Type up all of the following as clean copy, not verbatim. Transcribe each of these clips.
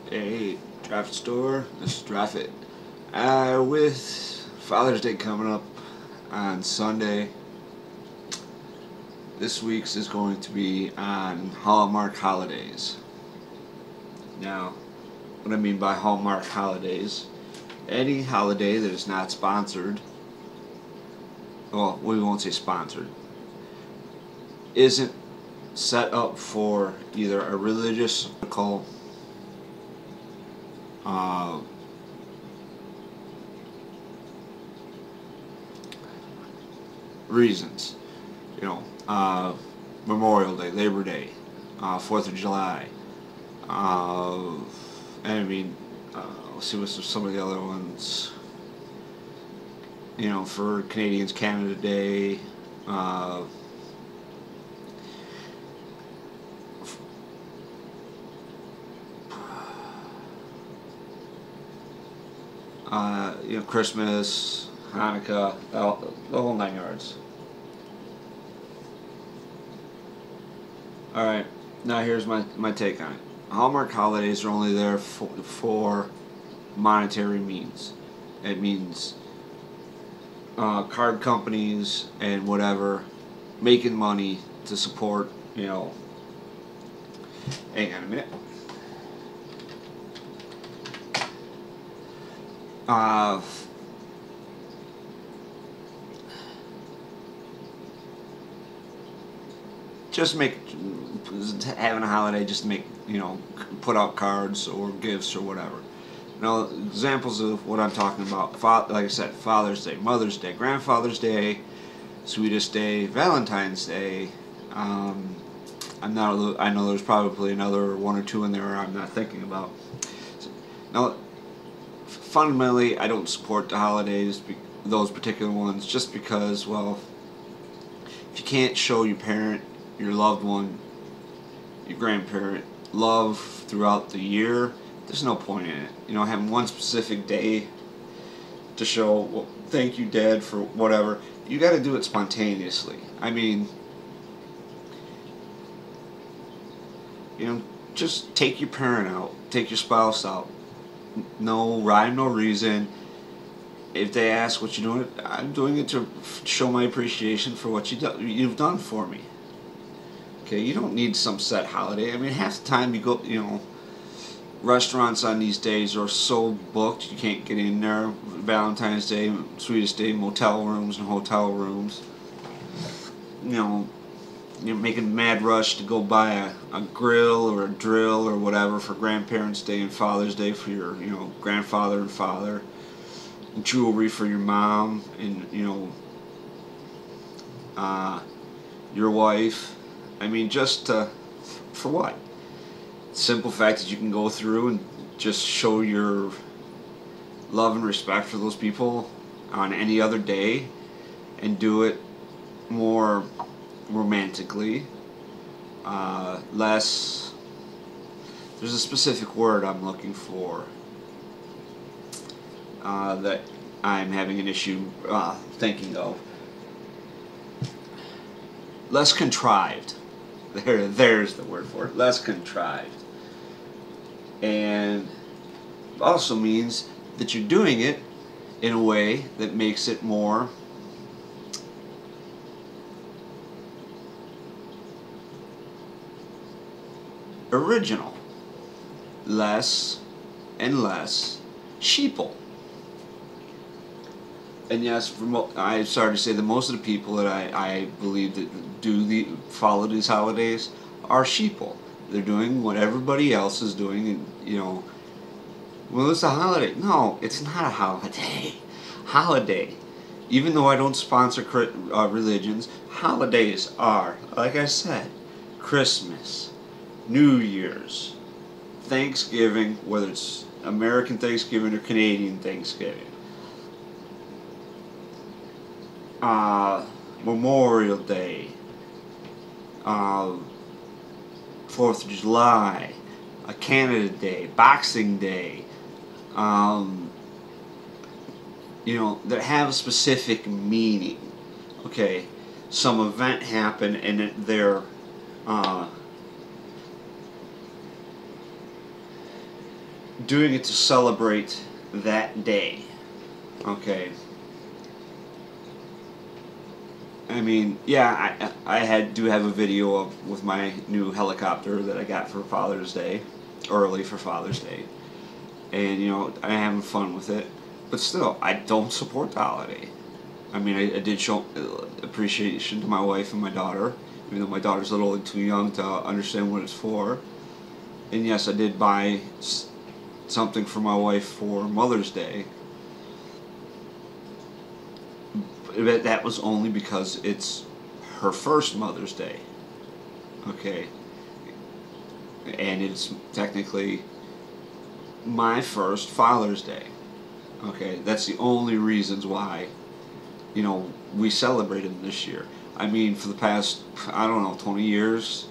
Hey, draft store, this is draffet. With Father's Day coming up on Sunday, this week's is going to be on Hallmark holidays. Now, what I mean by Hallmark holidays, any holiday that is not sponsored, well, we won't say sponsored, isn't set up for either a religious cult, uh, reasons. You know, Memorial Day, Labor Day, 4th of July. Uh, and I mean, let's see what's some of the other ones. You know, for Canadians, Canada Day. You know, Christmas, Hanukkah, the whole 9 yards. Alright, now here's my take on it. Hallmark holidays are only there for monetary means. It means card companies and whatever making money to support, you know. Hang on a minute. Just make having a holiday just to make, you know, put out cards or gifts or whatever. Now, examples of what I'm talking about, like I said, Father's Day, Mother's Day, Grandfather's Day, Sweetest Day, Valentine's Day. I know there's probably another one or two in there I'm not thinking about. Now, fundamentally, I don't support the holidays, those particular ones, just because, well, if you can't show your parent, your loved one, your grandparent love throughout the year, there's no point in it. You know, having one specific day to show, well, thank you, Dad, for whatever. You got to do it spontaneously. I mean, you know, just take your parent out, take your spouse out. No rhyme, no reason. If they ask what you're doing, I'm doing it to show my appreciation for what you've done for me. Okay, you don't need some set holiday. I mean, half the time you go, you know, restaurants on these days are so booked you can't get in there. Valentine's Day, Sweetest Day, motel rooms and hotel rooms. You know, you're making a mad rush to go buy a grill or a drill or whatever for Grandparents' Day and Father's Day for your, you know, grandfather and father. And jewelry for your mom and, you know, your wife. I mean, just for what? Simple fact that you can go through and just show your love and respect for those people on any other day and do it more romantically, less, there's a specific word I'm looking for that I'm having an issue thinking of. Less contrived. There's the word for it. Less contrived. And also means that you're doing it in a way that makes it more original. Less and less sheeple. And yes, I'm sorry to say that most of the people that I believe that follow these holidays are sheeple. They're doing what everybody else is doing, and, you know, well, it's a holiday. No, it's not a holiday. Holiday. Even though I don't sponsor religions, holidays are, like I said, Christmas, New Year's, Thanksgiving, whether it's American Thanksgiving or Canadian Thanksgiving. Memorial Day, 4th of July, Canada Day, Boxing Day, you know, that have a specific meaning. Okay, some event happened and they're doing it to celebrate that day. Okay. I mean, yeah, I do have a video of with my new helicopter that I got for Father's Day, early for Father's Day, and you know I'm having fun with it. But still, I don't support the holiday. I mean, I did show appreciation to my wife and my daughter, even though my daughter's a little too young to understand what it's for. And yes, I did buy something for my wife for Mother's Day. But that was only because it's her first Mother's Day. Okay. And it's technically my first Father's Day. Okay. That's the only reasons why, you know, we celebrated this year. I mean, for the past, I don't know, 20 years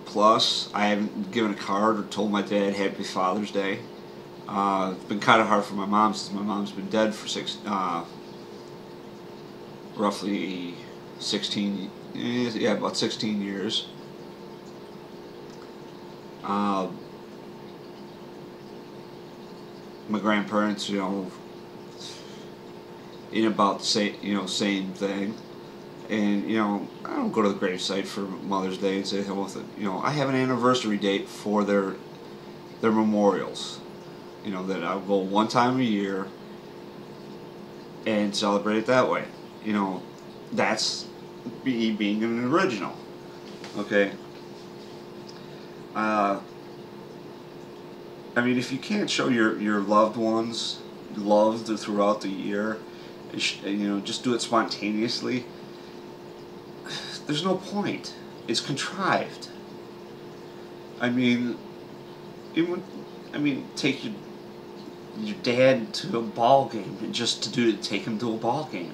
plus, I haven't given a card or told my dad Happy Father's Day. It's been kind of hard for my mom since my mom's been dead for roughly 16, yeah, about 16 years. My grandparents, you know, in about the same thing. And you know, I don't go to the gravesite for Mother's Day and say hello. You know, I have an anniversary date for their memorials. You know, that I'll go one time a year and celebrate it that way. You know, that's being an original. Okay. I mean, if you can't show your loved ones love throughout the year, you know, just do it spontaneously. There's no point. It's contrived. I mean, take your dad to a ball game and just to take him to a ball game.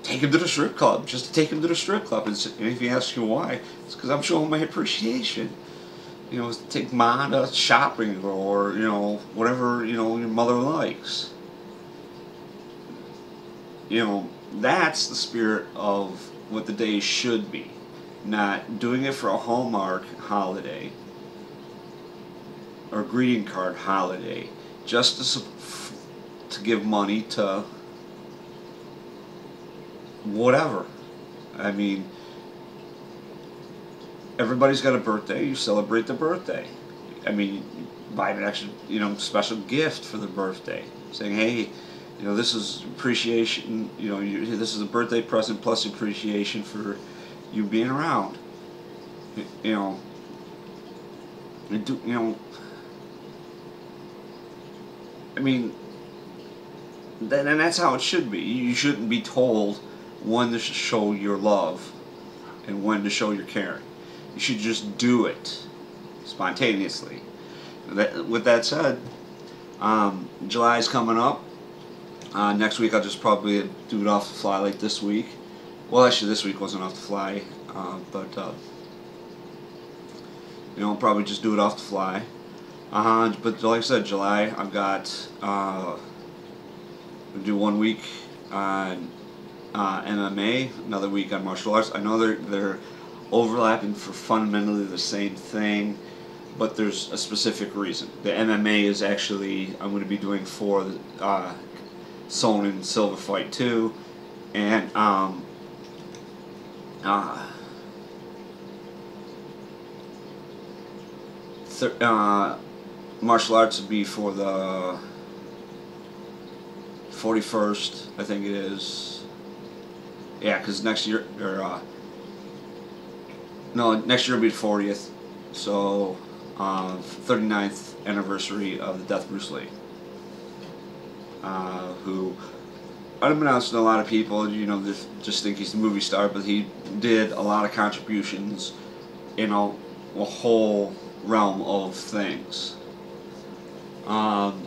Take him to the strip club, just to take him to the strip club. And if he asks you why, it's because I'm showing my appreciation. You know, take Ma to shopping or, you know, whatever, you know, your mother likes. You know, that's the spirit of what the day should be. Not doing it for a hallmark holiday or greeting card holiday just to give money to whatever. I mean, everybody's got a birthday. You celebrate the birthday. I mean, you buy an extra, you know, special gift for the birthday, saying, "Hey, you know, this is appreciation. You know, this is a birthday present plus appreciation for you being around." You know, you know. I mean, and that's how it should be. You shouldn't be told when to show your love and when to show your caring. You should just do it spontaneously. With that said, July's coming up. Next week I'll just probably do it off the fly like this week. Well, actually this week wasn't off the fly, but you know, I'll probably just do it off the fly. But like I said, July I've got I'll do 1 week on MMA, another week on martial arts. I know they're overlapping for fundamentally the same thing, but there's a specific reason. The MMA is actually I'm going to be doing for the Sonnen Silver Fight 2, and martial arts would be for the 41st, I think it is. Yeah, because next year, or no, next year will be the 40th. So, 39th anniversary of the death of Bruce Lee. Who, unbeknownst to a lot of people, you know, just think he's the movie star, but he did a lot of contributions in a whole realm of things. I'm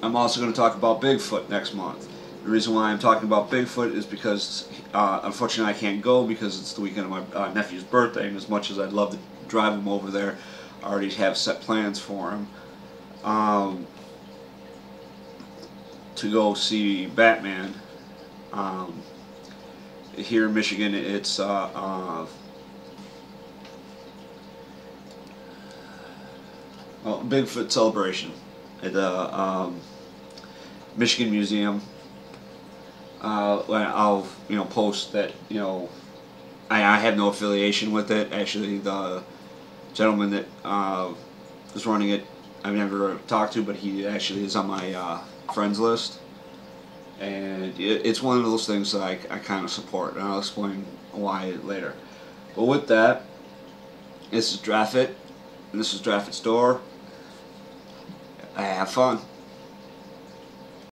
also going to talk about Bigfoot next month. The reason why I'm talking about Bigfoot is because, unfortunately, I can't go because it's the weekend of my nephew's birthday, and as much as I'd love to drive him over there, I already have set plans for him to go see Batman. Here in Michigan, it's Bigfoot celebration at the Michigan Museum. When I'll post that I have no affiliation with it. Actually, the gentleman that is running it, I've never talked to, but he actually is on my friends list, and it's one of those things that I kind of support, and I'll explain why later. But with that, this is Draffet, and this is Draffet Store. Have fun.